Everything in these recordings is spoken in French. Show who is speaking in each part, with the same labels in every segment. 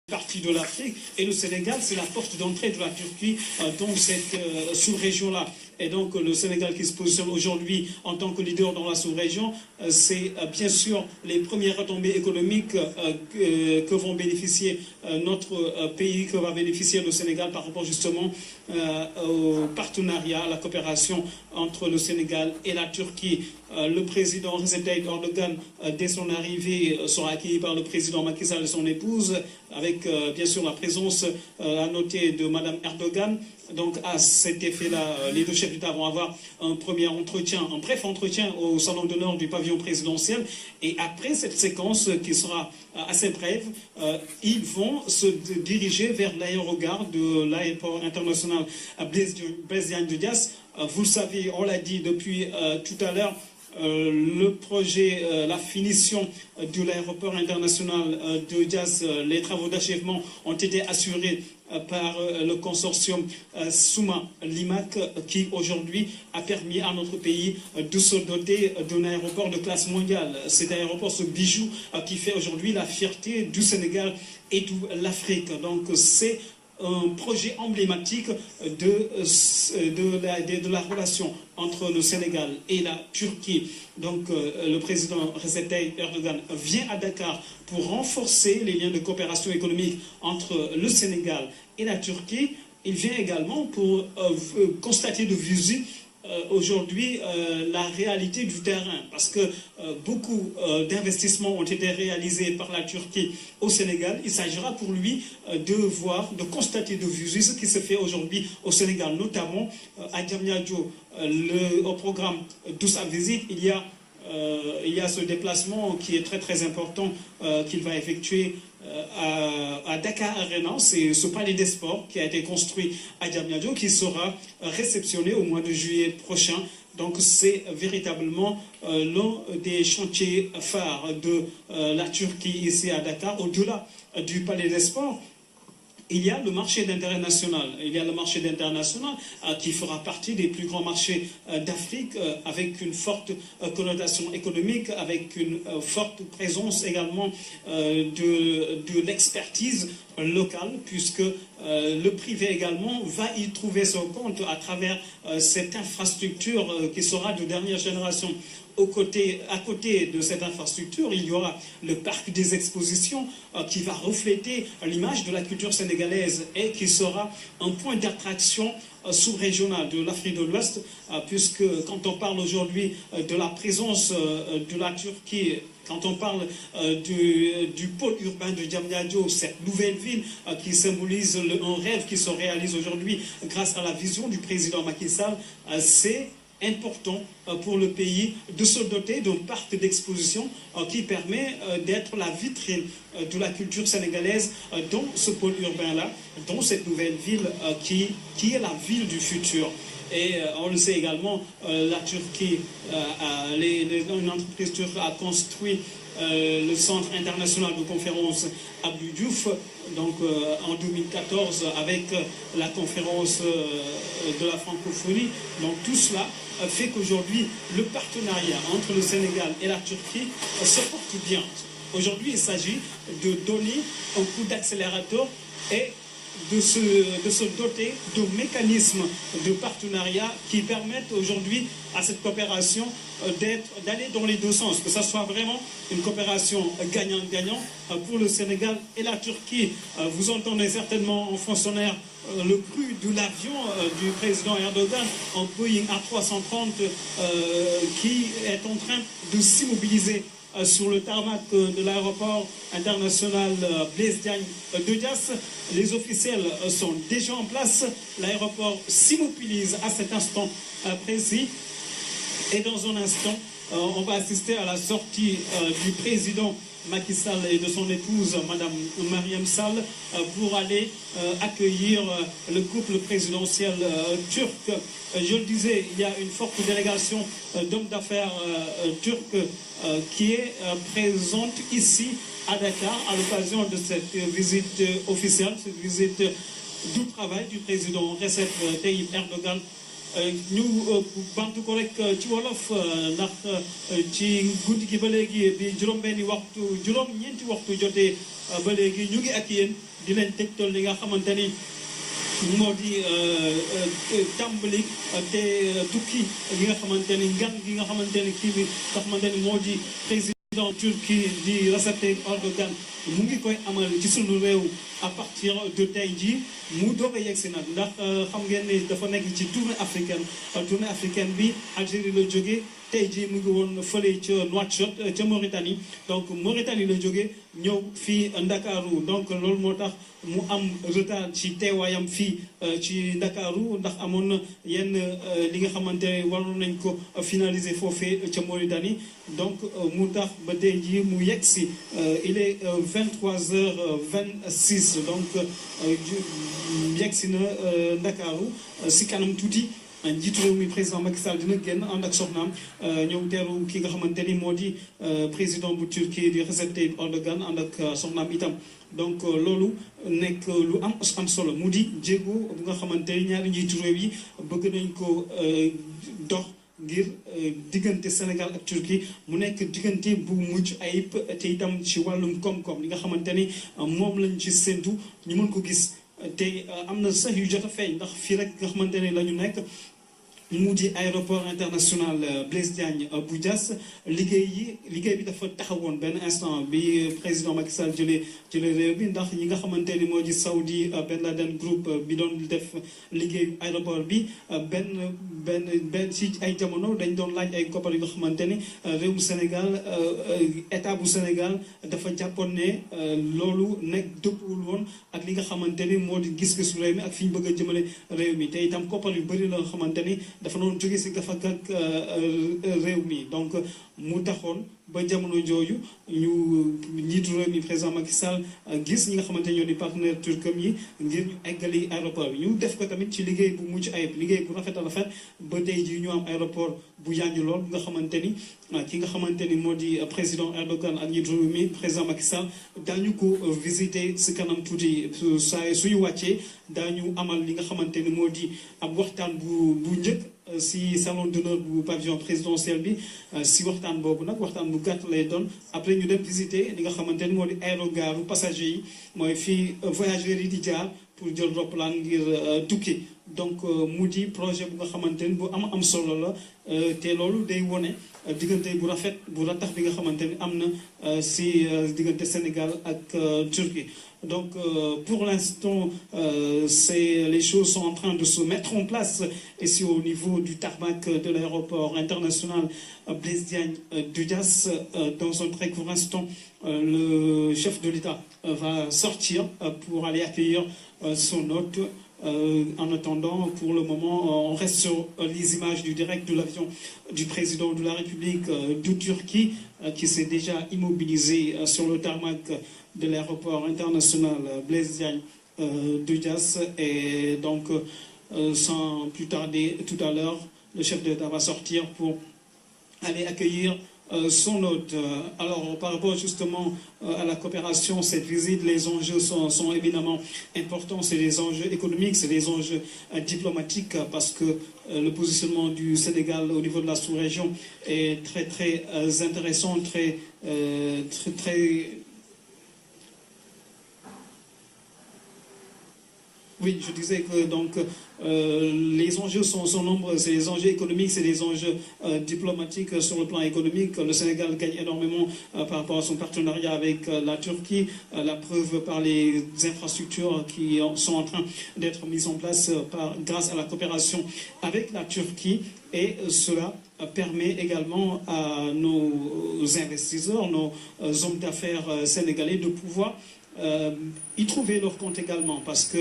Speaker 1: partie de l'Afrique et le Sénégal, c'est la porte d'entrée de la Turquie dans cette sous-région-là. Et donc le Sénégal qui se positionne aujourd'hui en tant que leader dans la sous-région, c'est bien sûr les premières retombées économiques que vont bénéficier notre pays, que va bénéficier le Sénégal par rapport justement au partenariat, à la coopération entre le Sénégal et la Turquie. Le président Recep Tayyip Erdogan, dès son arrivée, sera accueilli par le président Macky Sall et son épouse, avec bien sûr la présence à noter de Madame Erdogan. Donc à cet effet-là, les deux chefs d'État vont avoir un premier entretien, un bref entretien au salon d'honneur du pavillon présidentiel. Et après cette séquence qui sera assez brève, ils vont se diriger vers l'aérogare de l'aéroport international Blaise Diagne de Diass. Vous le savez, on l'a dit depuis tout à l'heure, le projet, la finition de l'aéroport international de Diass, les travaux d'achèvement ont été assurés par le consortium Souma Limac qui aujourd'hui a permis à notre pays de se doter d'un aéroport de classe mondiale. Cet aéroport, ce bijou qui fait aujourd'hui la fierté du Sénégal et de l'Afrique. Donc c'est un projet emblématique de la relation entre le Sénégal et la Turquie. Donc le président Recep Tayyip Erdogan vient à Dakar pour renforcer les liens de coopération économique entre le Sénégal et la Turquie. Il vient également pour constater de visu aujourd'hui la réalité du terrain, parce que beaucoup d'investissements ont été réalisés par la Turquie au Sénégal. Il s'agira pour lui de constater de visu ce qui se fait aujourd'hui au Sénégal, notamment à Diamniadio. Au programme de sa visite, il y a ce déplacement qui est très très important qu'il va effectuer à Dakar Arena. C'est ce palais des sports qui a été construit à Diamniadio qui sera réceptionné au mois de juillet prochain. Donc c'est véritablement l'un des chantiers phares de la Turquie ici à Dakar. Au-delà du palais des sports, il y a le marché d'intérêt national. Il y a le marché d'intérêt national qui fera partie des plus grands marchés d'Afrique, avec une forte connotation économique, avec une forte présence également de l'expertise locale, puisque le privé également va y trouver son compte à travers cette infrastructure qui sera de dernière génération. À côté de cette infrastructure, il y aura le parc des expositions qui va refléter l'image de la culture sénégalaise et qui sera un point d'attraction sous-régional de l'Afrique de l'Ouest, puisque quand on parle aujourd'hui de la présence de la Turquie, quand on parle du pôle urbain de Diamniadio, cette nouvelle ville qui symbolise un rêve qui se réalise aujourd'hui grâce à la vision du président Macky Sall, c'est important pour le pays de se doter d'un parc d'exposition qui permet d'être la vitrine de la culture sénégalaise dans ce pôle urbain-là, dans cette nouvelle ville qui est la ville du futur. Et on le sait également, la Turquie, une entreprise turque a construit le centre international de conférence Abdou Diouf, donc en 2014 avec la conférence de la francophonie. Donc tout cela fait qu'aujourd'hui le partenariat entre le Sénégal et la Turquie se porte bien. Aujourd'hui il s'agit de donner un coup d'accélérateur et de se doter de mécanismes de partenariat qui permettent aujourd'hui à cette coopération d'aller dans les deux sens, que ce soit vraiment une coopération gagnant-gagnant pour le Sénégal et la Turquie. Vous entendez certainement en fonctionnaire le bruit de l'avion du président Erdogan, en Boeing A330 qui est en train de s'immobiliser sur le tarmac de l'aéroport international Blaise Diagne de Diass. Les officiels sont déjà en place. L'aéroport s'immobilise à cet instant précis. Et dans un instant, on va assister à la sortie du président Macky Sall et de son épouse, Madame Mariam Sall, pour aller accueillir le couple présidentiel turc. Je le disais, il y a une forte délégation d'hommes d'affaires turcs qui est présente ici à Dakar à l'occasion de cette visite officielle, cette visite du travail du président Recep Tayyip Erdogan. ñu bantu ko rek ci wolof ndax ci guddi gi ba léegi bi juróom-ñeenti waxtu jotee ba léegi ñu ngi ak yéen di leen tegtal li nga xamante ni moo di tàmbali te tukki gi nga xamante ni ngan gi nga xamante ni kii bi nga xamante ni moo di président Turquie di Recep Tayyip Erdogan mu ngi koy amal ci sunu réew à partir de tey jii mu doog a yegsi nag ndax xam ngeen ni dafa nekk ci tournée africaine bi Algérie la jógee tey jii mu ngi woon fële ca Nouakchott ca Mauritanie donc Mauritanie la jógee ñëw fii Ndakaaru donc loolu moo tax mu am retard ci teewaayam fii ci Ndakaaru ndax amoon na yenn li nga xamante ne waroon nañ ko finaliser foofee ca Mauritanie donc mu tax ba tey jii mu yegsi il est 23h26 donc yegsi na Ndakaaru si kanam tuuti. njiitu réew mi président Macky Sall dina génn ànd ak soxnaam ñëw teeru ki nga xamante ni moo di président bu Turquie di Recep Tayyip Erdogan ànd ak soxnaam itam donc loolu nekk lu am solo mu di jéego bu nga xamante ni ñaari njiitu réew yi bëgg nañ ko dox ngir diggante Sénégal ak Turquie mu nekk diggante bu mucc ayib te itam ci wàllum koom-koom li nga xamante ni moom lañ ci séntu ñu mën ko gis te am na sax yu jot a feeñ ndax fii rek nga xamante ne la ñu nekk mu di aéroport international Blaise Diagne bu Diass liggéey bi dafa taxawoon benn instant bi président Macky Sall jëlee réew bi ndax ñi nga xamante ni moo di Saudi Ben Laden Group bi doon def liggéeyu aéroport bi benn ci ay jamono dañ doon laaj ay koppar yu nga xamante ni réewu Sénégal état bu Sénégal dafa jàppoon ne loolu nekk dëppwul woon ak li nga xamante ni moo di gis-gisu réew mi ak fi ñu bëgg a jëmale réew mi te itam koppar yu bëri la nga xamante ni dafa noonu jóge si gafak ak réew mi donc mu taxoon ba jamono jooju ñu njiitu réew mi président Macky Sall gis ñi nga xamante ñoo di partenaire turcam yi ngir ñu eggali aéroport bi ñu def ko tamit ci liggéey bu mucc ayib liggéey bu rafet a rafet ba tey jii ñu am aéroport bu yànju lool nga xamante ni ki nga xamante ni moo di président Erdogan ak njiitu réew mi président Macky Sall daañu ko visiter si kanam tuuti suñu wàccee daañu amal li nga xamante ni moo di ab waxtaan bu njëkk si salon d'honneur bu pavillon présidentiel bi si waxtaan boobu nag waxtaan bu gàtt lay doon après ñu dem visiter li nga xamante ni moo di aérogaru passager yi mooy fii voyageurs yi di jaar pour jël roplaan ngir tukki donc mu di projet bu nga xamante ni bu am solo la te loolu day wone diggante bu rafet bu ratax bi nga xamante ni am na si diggante Sénégal ak Turquie donc pour l'instant les choses sont en train de se mettre en place ici au niveau du tarmac de l'aéroport international Blaise Diagne de Diass. Dans un très court instant le chef de l'État va sortir pour aller accueillir son hôte. En attendant, pour le moment, on reste sur les images du direct de l'avion du président de la République de Turquie qui s'est déjà immobilisé sur le tarmac de l'aéroport international Blaise Diagne de Diass. Et donc, sans plus tarder, tout à l'heure, le chef de l'État va sortir pour aller accueillir son hôte. Alors, par rapport justement à la coopération, cette visite, les enjeux sont évidemment importants. C'est des enjeux économiques, c'est des enjeux diplomatiques, parce que le positionnement du Sénégal au niveau de la sous-région est très, très intéressant, très... Oui, je disais que donc les enjeux sont nombreux. C'est des enjeux économiques, c'est des enjeux diplomatiques. Sur le plan économique, le Sénégal gagne énormément par rapport à son partenariat avec la Turquie. La preuve par les infrastructures qui sont en train d'être mises en place grâce à la coopération avec la Turquie. Et cela permet également à nos investisseurs, nos hommes d'affaires sénégalais de pouvoir y trouver leur compte également, parce que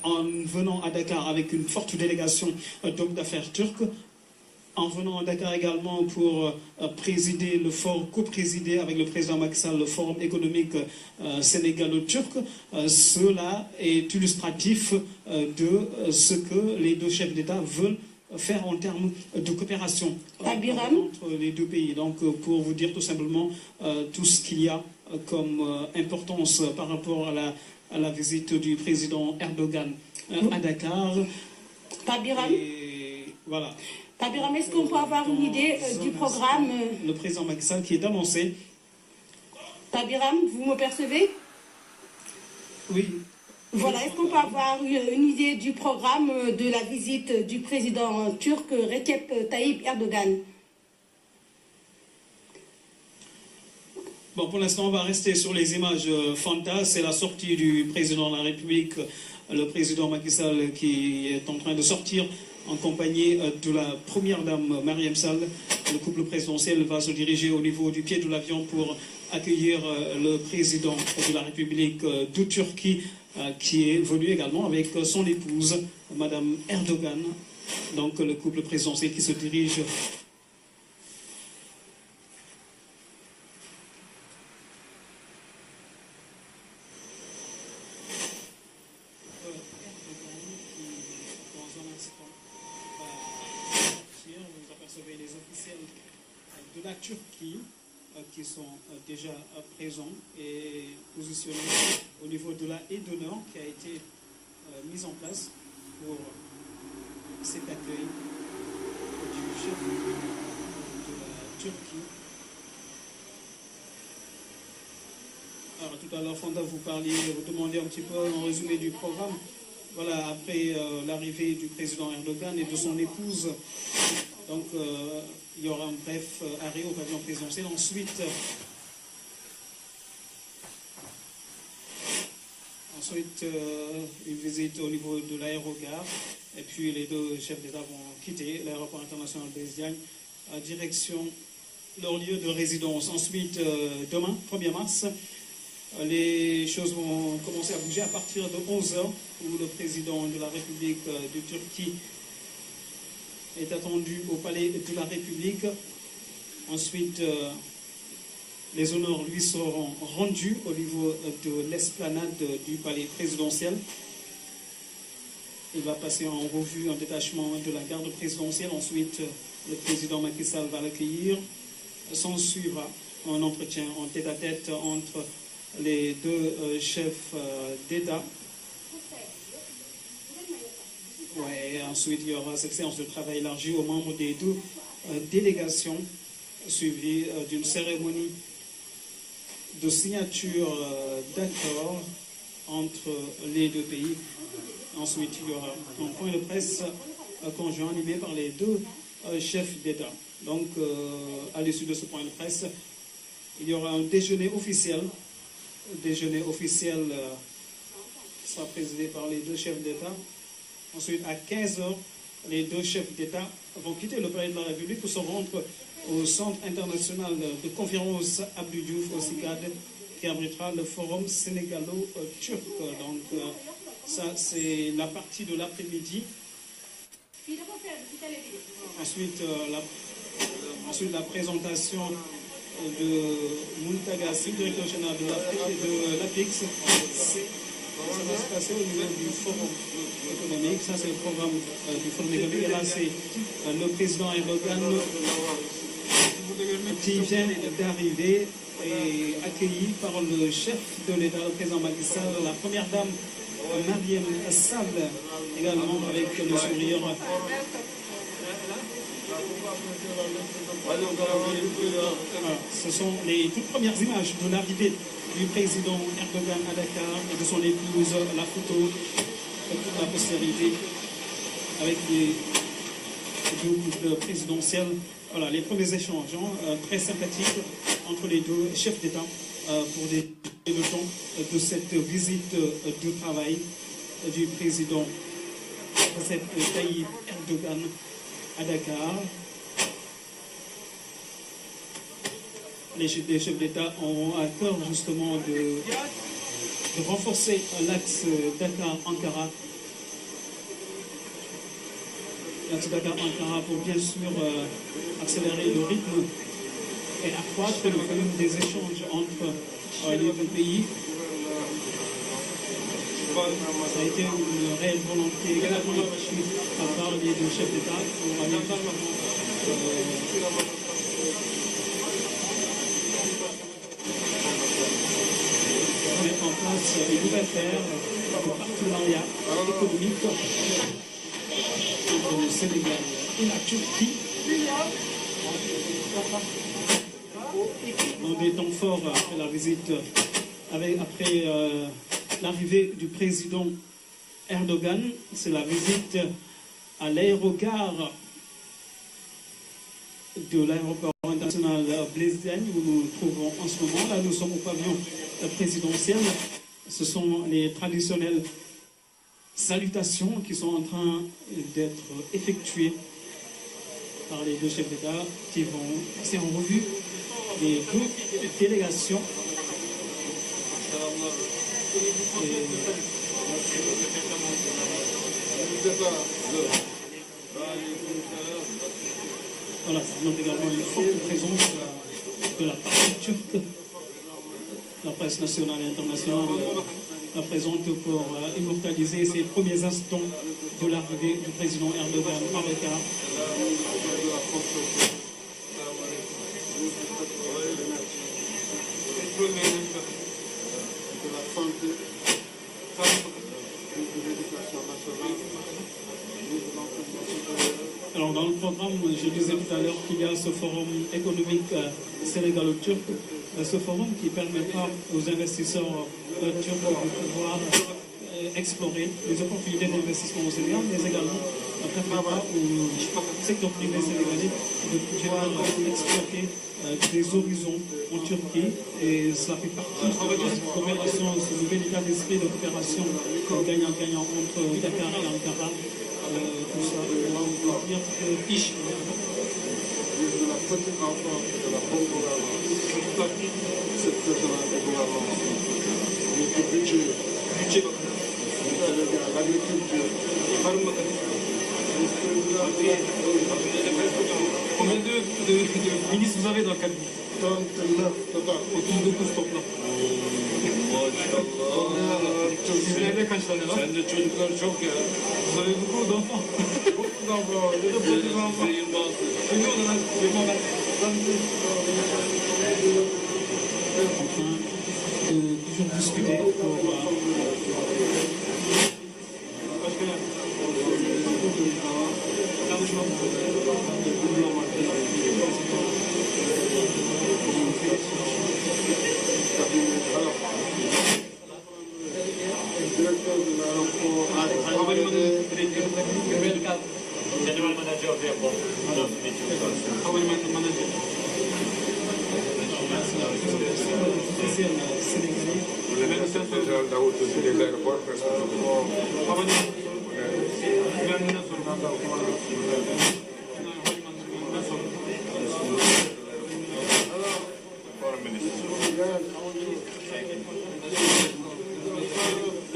Speaker 1: en venant à Dakar avec une forte délégation d'hommes d'affaires turcs, en venant à Dakar également pour présider le forum, co-présider avec le président Macky Sall le forum économique sénégalo-turc, cela est illustratif de ce que les deux chefs d'État veulent faire en termes de coopération entre les deux pays. Donc, pour vous dire tout simplement tout ce qu'il y a comme importance par rapport à la visite du président Erdogan à Dakar.
Speaker 2: Pabiram.
Speaker 1: Voilà.
Speaker 2: Pabiram, est-ce qu'on peut avoir une idée du programme
Speaker 1: Le président Macky Sall qui est annoncé.
Speaker 2: Pabiram, vous me percevez?
Speaker 1: Oui.
Speaker 2: Voilà, est-ce qu'on peut avoir une idée du programme de la visite du président turc Recep Tayyip Erdogan?
Speaker 1: Bon, pour l'instant, on va rester sur les images fantas. C'est la sortie du président de la République, le président Macky Sall, qui est en train de sortir en compagnie de la première dame Mariam Sall. Le couple présidentiel va se diriger au niveau du pied de l'avion pour accueillir le président de la République de Turquie, qui est venu également avec son épouse, Madame Erdogan. Donc le couple présidentiel qui se dirige les officiels de la Turquie qui sont déjà présents et positionnés au niveau de la haie d'honneur qui a été mise en place pour cet accueil du chef de la Turquie. Alors tout à l'heure, Fanda, vous demandiez un petit peu un résumé du programme. Voilà, après l'arrivée du président Erdogan et de son épouse, donc il y aura un bref arrêt au pavillon présidentiel. Ensuite, une visite au niveau de l'aérogare. Et puis les deux chefs d'État vont quitter l'aéroport international d'Esdiagne à direction leur lieu de résidence. Ensuite, demain, 1er mars, les choses vont commencer à bouger à partir de 11h, où le président de la République de Turquie est attendu au palais de la République. Ensuite, les honneurs lui seront rendus au niveau de l'esplanade du palais présidentiel. Il va passer en revue un détachement de la garde présidentielle. Ensuite, le président Macky Sall va l'accueillir. S'en suivra un entretien en tête-à-tête entre les deux chefs d'État. Ouais, ensuite, il y aura cette séance de travail élargie aux membres des deux délégations, suivie d'une cérémonie de signature d'accord entre les deux pays. Ensuite, il y aura un point de presse conjoint animé par les deux chefs d'État. Donc, à l'issue de ce point de presse, il y aura un déjeuner officiel. Le déjeuner officiel sera présidé par les deux chefs d'État. Ensuite, à 15h, les deux chefs d'État vont quitter le palais de la République pour se rendre au Centre international de conférence Abdou Diouf au CICAD, qui abritera le forum sénégalo-turc. Donc, ça, c'est la partie de l'après-midi. Ensuite, la présentation de Muntagassi, directeur général de l'APIX. Ça va se passer au niveau du forum économique. Ça, c'est le programme du forum économique. Et là, c'est le président Erdogan qui vient d'arriver et accueilli par le chef de l'État, le président Macky Sall, la première dame Mariam Sall, également avec le sourire. Alors, ce sont les toutes premières images de l'arrivée du président Erdogan à Dakar et de son épouse, la photo de toute la postérité avec les deux couples présidentiels. Voilà, les premiers échanges très sympathiques entre les deux chefs d'État pour le temps de cette visite de travail du président Recep Tayyip Erdogan à Dakar. Les chefs d'État ont à cœur justement de renforcer l'axe Dakar-Ankara. L'axe Dakar-Ankara pour bien sûr accélérer le rythme et accroître le volume des échanges entre les deux pays. Ça a été une réelle volonté également par les deux chefs d'État pour aller mettre en place une nouvelle ère de partenariat économique entre le Sénégal et la Turquie. Dans des temps forts après la visite, après l'arrivée du président Erdogan, c'est la visite à l'aérogare de l'aéroport international Blaise Diagne où nous nous trouvons en ce moment. Là, nous sommes au pavillon présidentiel. Ce sont les traditionnelles salutations qui sont en train d'être effectuées par les deux chefs d'État qui vont passer en revue les deux délégations. Voilà, ça montre également une forte présence de la partie turque. La presse nationale et internationale la présente pour immortaliser ces premiers instants de l'arrivée du président Erdogan à Dakar. Alors dans le programme, je disais tout à l'heure qu'il y a ce forum économique sénégalo-turc, ce forum qui permettra aux investisseurs turcs de pouvoir explorer les opportunités d'investissement au Sénégal, mais également permettra au secteur privé sénégalais de pouvoir exploiter des horizons en Turquie, et cela fait partie de cette coopération, ce nouvel état d'esprit de coopération gagnant-gagnant entre Dakar et Ankara. Tout ça, on va dire que riche.
Speaker 3: De la petite enfance et de la bonne gouvernance, cette personnalité de gouvernance, notre budget, l'agriculture,
Speaker 4: combien de ministres vous avez dans le cabinet?
Speaker 3: 39 total.
Speaker 4: Autour de tout ce top-là. Siz evde kaç tane var?
Speaker 5: Bende çocuklar çok ya.
Speaker 4: Vous avez beaucoup d'enfants.
Speaker 3: Beaucoup d'enfants, de petits enfants.
Speaker 4: Et nous, on en a vraiment 20.
Speaker 1: En train de toujours discuter pour
Speaker 3: Directeur de l'aéroport,
Speaker 5: General manager of the airport.
Speaker 4: Havalimanı manager.
Speaker 1: officiel sénégalais.
Speaker 3: général de la route des aéroports, presque toujours.
Speaker 4: Havalimanı. Güvenliğinden sorumlu. Havalimanından sorumlu.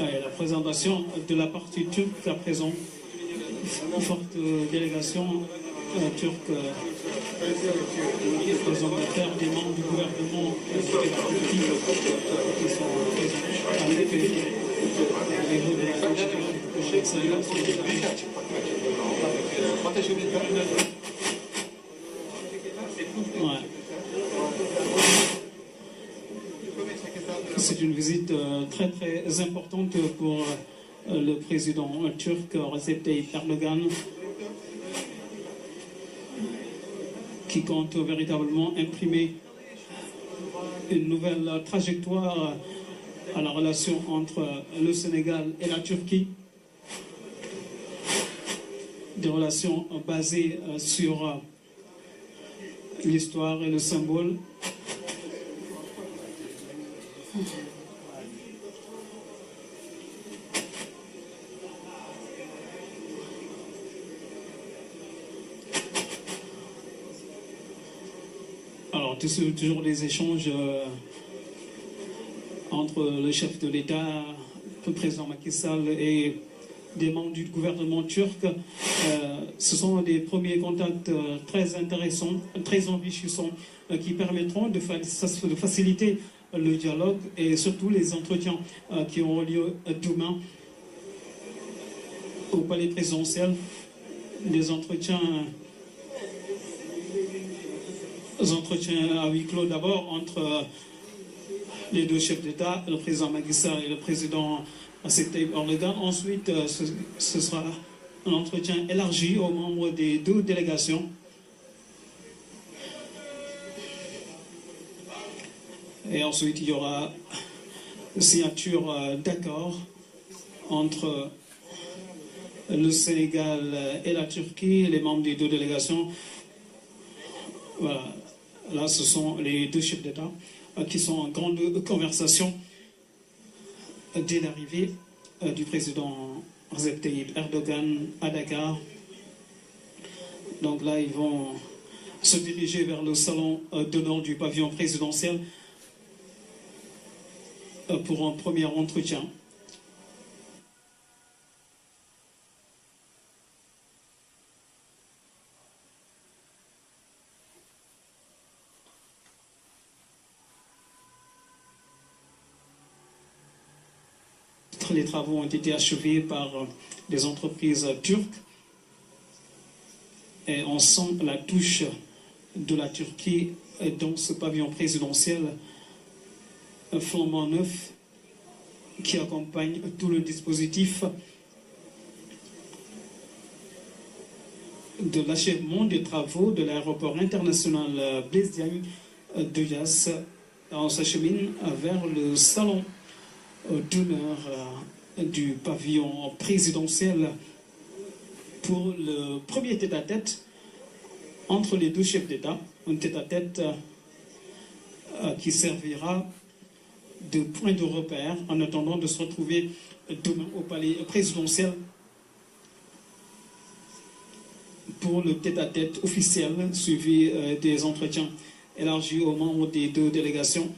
Speaker 1: La présentation de la partie turque à présent, une forte délégation turque, les hommes d'affaires, des membres du gouvernement qui sont présents à l'effet les voeux de la ouais. C'est une visite très très importante pour le président turc Recep Tayyip Erdogan, qui compte véritablement imprimer une nouvelle trajectoire à la relation entre le Sénégal et la Turquie, des relations basées sur l'histoire et le symbole. Alors, toujours des échanges entre le chef de l'État, le président Macky Sall et des membres du gouvernement turc. Ce sont des premiers contacts très intéressants, très enrichissants, qui permettront de faciliter le dialogue et surtout les entretiens qui auront lieu demain au palais présidentiel. Des entretiens à huis clos d'abord entre les deux chefs d'État, le président Macky Sall et le président Recep Tayyip Erdogan. Ensuite, ce sera un entretien élargi aux membres des deux délégations. Et ensuite, il y aura signature d'accord entre le Sénégal et la Turquie, les membres des deux délégations. Voilà, là ce sont les deux chefs d'État qui sont en grande conversation dès l'arrivée du président Recep Tayyip Erdogan à Dakar. Donc là, ils vont se diriger vers le salon d'honneur du pavillon présidentiel pour un premier entretien. Les travaux ont été achevés par des entreprises turques et on sent la touche de la Turquie dans ce pavillon présidentiel flambant neuf qui accompagne tout le dispositif de l'achèvement des travaux de l'aéroport international Blaise Diagne de Yas. On s'achemine vers le salon d'honneur du pavillon présidentiel pour le premier tête-à-tête entre les deux chefs d'État, un tête-à-tête qui servira de point de repère en attendant de se retrouver demain au palais présidentiel pour le tête-à-tête officiel suivi des entretiens élargis aux membres des deux délégations.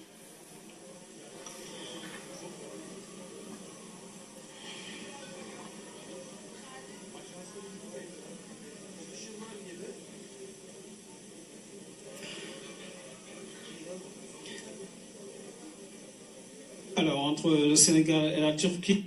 Speaker 1: Alors, entre le Sénégal et la Turquie,